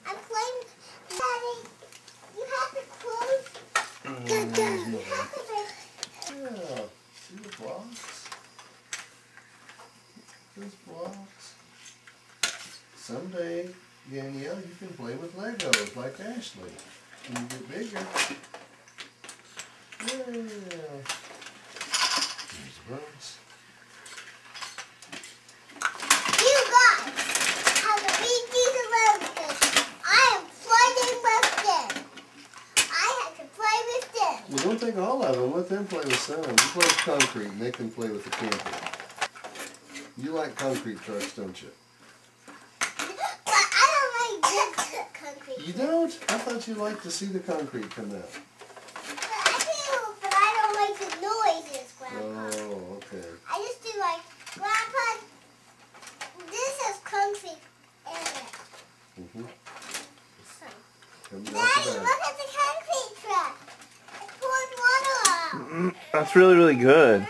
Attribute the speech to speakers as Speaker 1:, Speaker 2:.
Speaker 1: I'm playing. Daddy, you have to close.
Speaker 2: Yeah, see the blocks? Those blocks. Someday, Danielle, you can play with Legos like Ashley. When you get bigger. Yeah. There's birds.
Speaker 1: You guys have to read these alone because I am playing with them. I have to play with them.
Speaker 2: Well, don't take all of them. Let them play with some. You play with concrete and they can play with the camper. You like concrete trucks, don't you?
Speaker 1: But I don't like this concrete.
Speaker 2: You don't? I thought you liked to see the concrete come out.
Speaker 1: But I do, but I don't like the noises, Grandpa.
Speaker 2: Oh, okay.
Speaker 1: I just do like, Grandpa, this has concrete in it.
Speaker 2: Mm-hmm.
Speaker 1: Daddy, look at the concrete truck. It poured water out.
Speaker 3: That's really, really good.